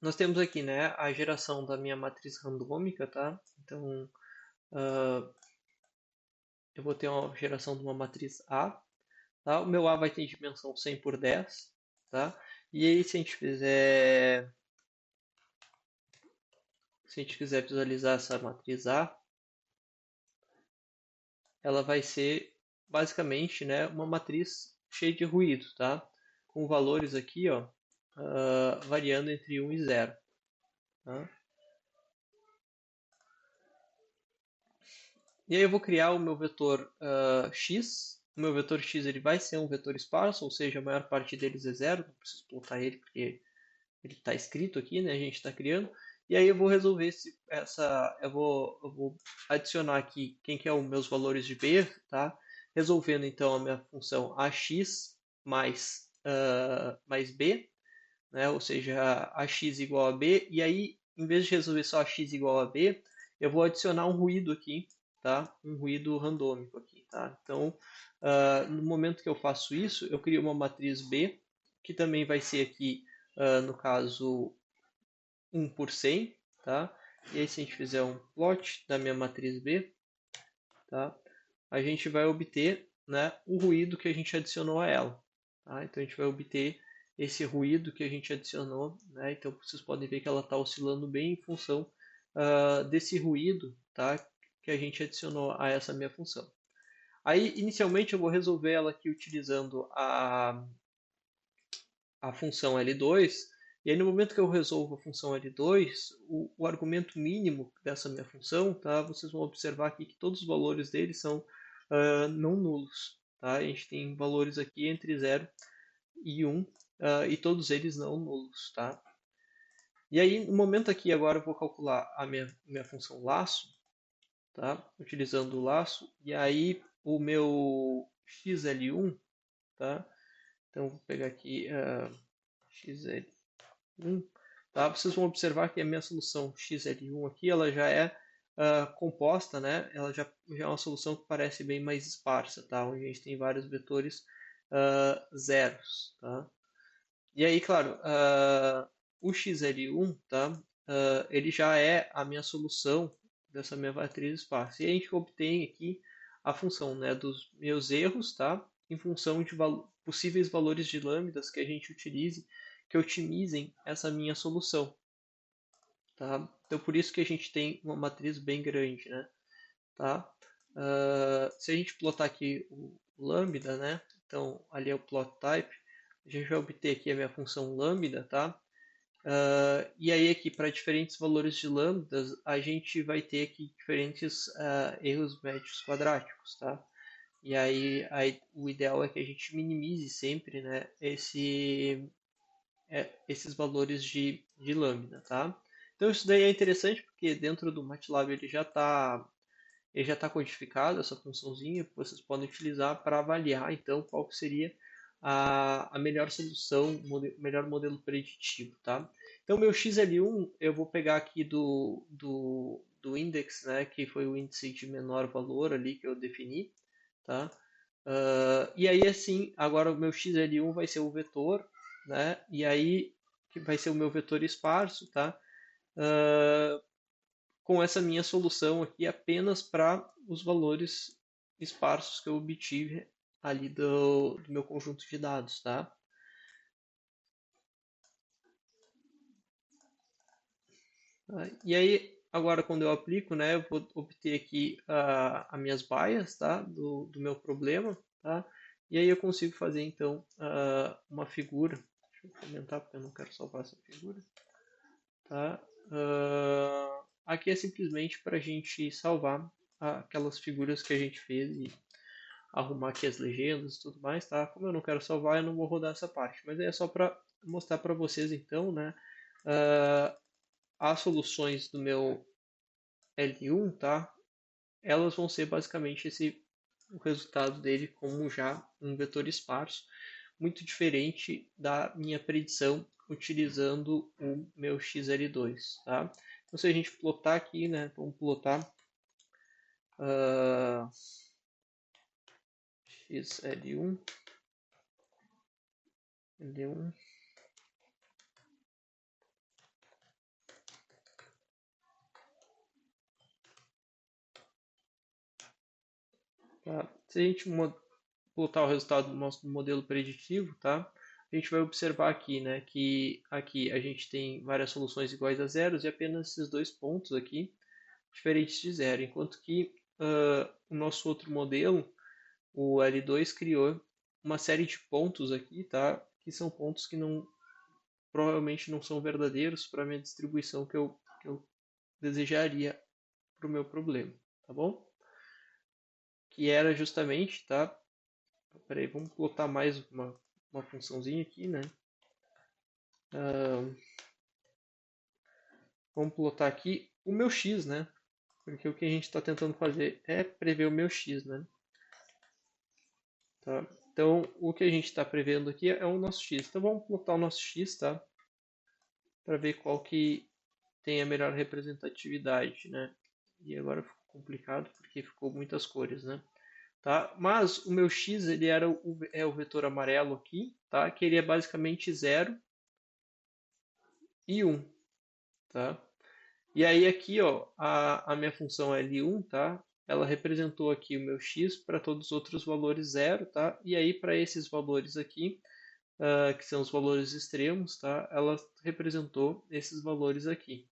nós temos aqui, né, a geração da minha matriz randômica, tá? Então, ah, eu vou ter uma geração de uma matriz A, tá? O meu A vai ter dimensão 100 por 10, tá? E aí, se a gente quiser visualizar essa matriz A, ela vai ser basicamente, né, uma matriz cheia de ruído, tá? Com valores aqui, ó, variando entre 1 e 0, tá? E aí eu vou criar o meu vetor x. O meu vetor x ele vai ser um vetor esparso, ou seja, a maior parte deles é zero. Não preciso plotar ele porque ele está escrito aqui, né? A gente está criando. E aí eu vou resolver eu vou adicionar aqui quem que é os meus valores de b, tá? Resolvendo então a minha função ax mais b, né? Ou seja, ax igual a b. E aí, em vez de resolver só ax igual a b, eu vou adicionar um ruído aqui, tá? Um ruído randômico aqui, tá? Então, no momento que eu faço isso, eu crio uma matriz B, que também vai ser aqui, no caso, 1 por 100, tá? E aí, se a gente fizer um plot da minha matriz B, tá? A gente vai obter, né, o ruído que a gente adicionou a ela. Tá? Então, a gente vai obter esse ruído que a gente adicionou. Né? Então, vocês podem ver que ela está oscilando bem em função desse ruído, tá? Que a gente adicionou a essa minha função. Aí, inicialmente, eu vou resolver ela aqui utilizando a função L2. E aí, no momento que eu resolvo a função L2, o argumento mínimo dessa minha função, tá? Vocês vão observar aqui que todos os valores dele são não nulos. Tá? A gente tem valores aqui entre 0 e 1, e todos eles não nulos. Tá? E aí, no momento aqui, agora eu vou calcular a minha função laço, tá? Utilizando o laço, e aí o meu xl1, tá? Então, vou pegar aqui xl1, tá? Vocês vão observar que a minha solução xl1 aqui, ela já é composta, né? Ela já é uma solução que parece bem mais esparsa, tá? Onde a gente tem vários vetores zeros, tá? E aí, claro, o xl1, tá? Ele já é a minha solução dessa minha matriz esparsa. E a gente obtém aqui a função, né, dos meus erros, tá? Em função de possíveis valores de lambdas que a gente utilize, que otimizem essa minha solução, tá? Então, por isso que a gente tem uma matriz bem grande, né? Tá? Se a gente plotar aqui o lambda, né? Então, ali é o plot type, a gente vai obter aqui a minha função lambda, tá? E aí aqui para diferentes valores de lambdas, a gente vai ter aqui diferentes erros médios quadráticos, tá? E aí o ideal é que a gente minimize sempre, né, esses valores de lambda, tá? Então isso daí é interessante porque dentro do MATLAB ele já está codificado, essa funçãozinha que vocês podem utilizar para avaliar então qual que seria a melhor solução, o melhor modelo preditivo, tá? Então meu XL1 eu vou pegar aqui do index, né, que foi o índice de menor valor ali que eu defini, tá? E aí assim, agora o meu XL1 vai ser o vetor, né? E aí que vai ser o meu vetor esparso, tá? Uh, com essa minha solução aqui apenas para os valores esparsos que eu obtive ali do meu conjunto de dados, tá? E aí, agora quando eu aplico, né, eu vou obter aqui as minhas baias, tá, do meu problema, tá? E aí eu consigo fazer, então, uma figura. Deixa eu comentar porque eu não quero salvar essa figura, tá? Aqui é simplesmente para a gente salvar aquelas figuras que a gente fez e arrumar aqui as legendas e tudo mais, tá? Como eu não quero salvar, eu não vou rodar essa parte, mas é só para mostrar para vocês então, né, uh, as soluções do meu L1, tá? Elas vão ser basicamente o resultado dele como já um vetor esparso, muito diferente da minha predição utilizando o meu XL2, tá? Então se a gente plotar aqui, né, vamos plotar uh, XL1, L1, Tá? Se a gente botar o resultado do nosso modelo preditivo, tá? A gente vai observar aqui, né, que aqui a gente tem várias soluções iguais a zeros e apenas esses dois pontos aqui diferentes de zero, enquanto que o nosso outro modelo, o L2, criou uma série de pontos aqui, tá? Que são pontos que não provavelmente não são verdadeiros para a minha distribuição que eu desejaria para o meu problema, tá bom? Que era justamente, tá? Peraí, vamos plotar mais uma funçãozinha aqui, né? Ah, vamos plotar aqui o meu x, né? Porque o que a gente está tentando fazer é prever o meu x, né? Tá? Então, o que a gente está prevendo aqui é o nosso x. Então, vamos plotar o nosso x, tá? Para ver qual que tem a melhor representatividade, né? E agora ficou complicado porque ficou muitas cores, né? Tá? Mas o meu x ele era o vetor amarelo aqui, tá? Que ele é basicamente 0 e 1, tá? E aí aqui, ó, a minha função L1, tá? Ela representou aqui o meu x para todos os outros valores zero, tá? E aí para esses valores aqui, que são os valores extremos, tá? Ela representou esses valores aqui,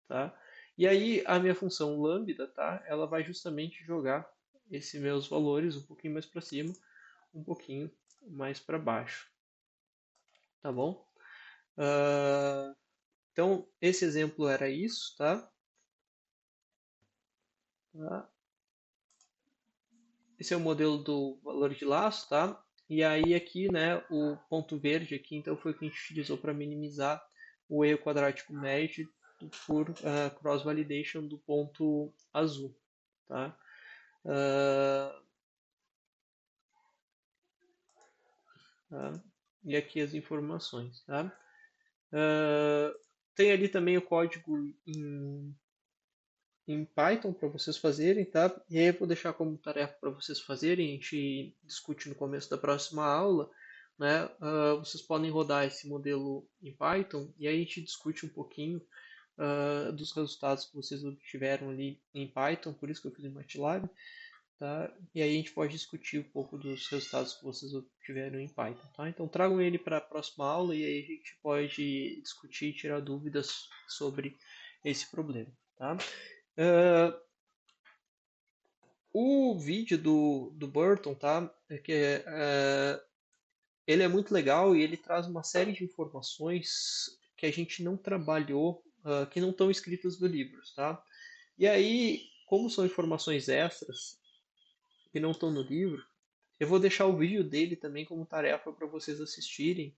tá? E aí a minha função lambda, tá? Ela vai justamente jogar esses meus valores um pouquinho mais para cima, um pouquinho mais para baixo, tá bom? Uh, então esse exemplo era isso, tá? Tá? Esse é o modelo do valor de laço, tá? E aí aqui, né, o ponto verde aqui, então foi o que a gente utilizou para minimizar o erro quadrático médio por cross validation do ponto azul, tá? Uh, tá? E aqui as informações, tá? Uh, tem ali também o código em Python para vocês fazerem, tá? E aí eu vou deixar como tarefa para vocês fazerem, a gente discute no começo da próxima aula, né? Vocês podem rodar esse modelo em Python e aí a gente discute um pouquinho dos resultados que vocês obtiveram ali em Python, por isso que eu fiz em MATLAB, tá? E aí a gente pode discutir um pouco dos resultados que vocês obtiveram em Python, tá? Então tragam ele para a próxima aula e aí a gente pode discutir e tirar dúvidas sobre esse problema, tá? Uh, o vídeo do Burton, tá? Ele é muito legal e ele traz uma série de informações que a gente não trabalhou, que não estão escritas no livro, tá? E aí, como são informações extras que não estão no livro, eu vou deixar o vídeo dele também como tarefa para vocês assistirem,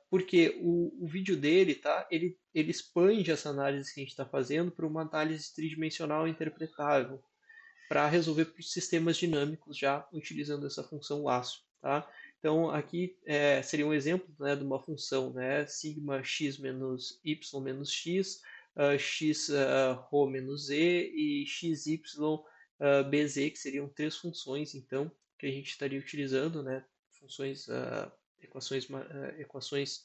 porque o vídeo dele, tá? Ele expande essa análise que a gente está fazendo para uma análise tridimensional interpretável, para resolver sistemas dinâmicos já utilizando essa função laço, tá? Então aqui seria um exemplo, né, de uma função, né, sigma x menos y menos x, x rho menos z e xy bz, que seriam três funções, então, que a gente estaria utilizando, né, funções, equações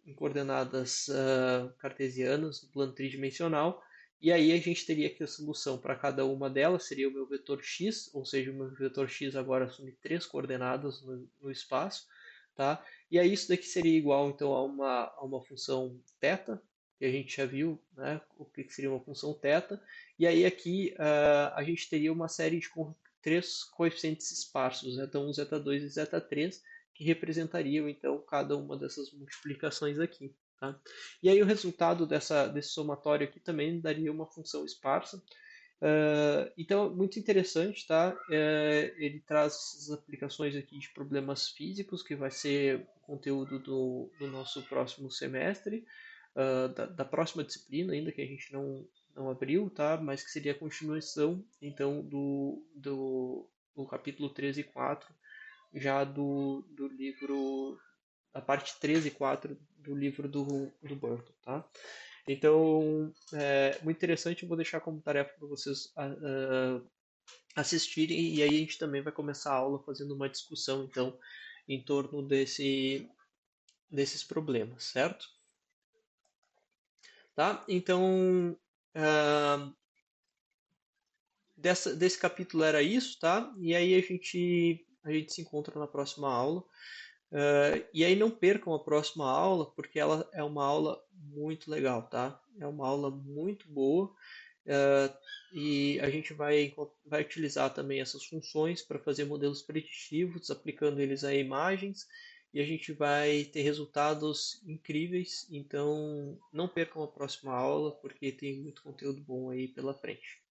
em coordenadas cartesianas no plano tridimensional, e aí a gente teria que a solução para cada uma delas seria o meu vetor x, ou seja, o meu vetor x agora assume três coordenadas no espaço, tá? E aí isso daqui seria igual então a uma função θ, que a gente já viu, né? O que seria uma função θ. E aí aqui a gente teria uma série de três coeficientes esparsos, né? Então zeta2 e zeta3, que representariam então cada uma dessas multiplicações aqui. Tá? E aí o resultado desse somatório aqui também daria uma função esparsa. Então, muito interessante, tá? Ele traz essas aplicações aqui de problemas físicos, que vai ser o conteúdo do nosso próximo semestre, da próxima disciplina ainda, que a gente não abriu, tá? Mas que seria a continuação, então, do capítulo 13 e 4, já do livro, a parte 13 e 4 do livro do Burton, tá? Então, muito interessante, eu vou deixar como tarefa para vocês assistirem e aí a gente também vai começar a aula fazendo uma discussão, então, em torno desses problemas, certo? Tá? Então, desse capítulo era isso, tá? E aí a gente se encontra na próxima aula. E aí não percam a próxima aula, porque ela é uma aula muito legal, tá? É uma aula muito boa. Uh, e a gente vai utilizar também essas funções para fazer modelos preditivos, aplicando eles a imagens, e a gente vai ter resultados incríveis. Então, não percam a próxima aula, porque tem muito conteúdo bom aí pela frente.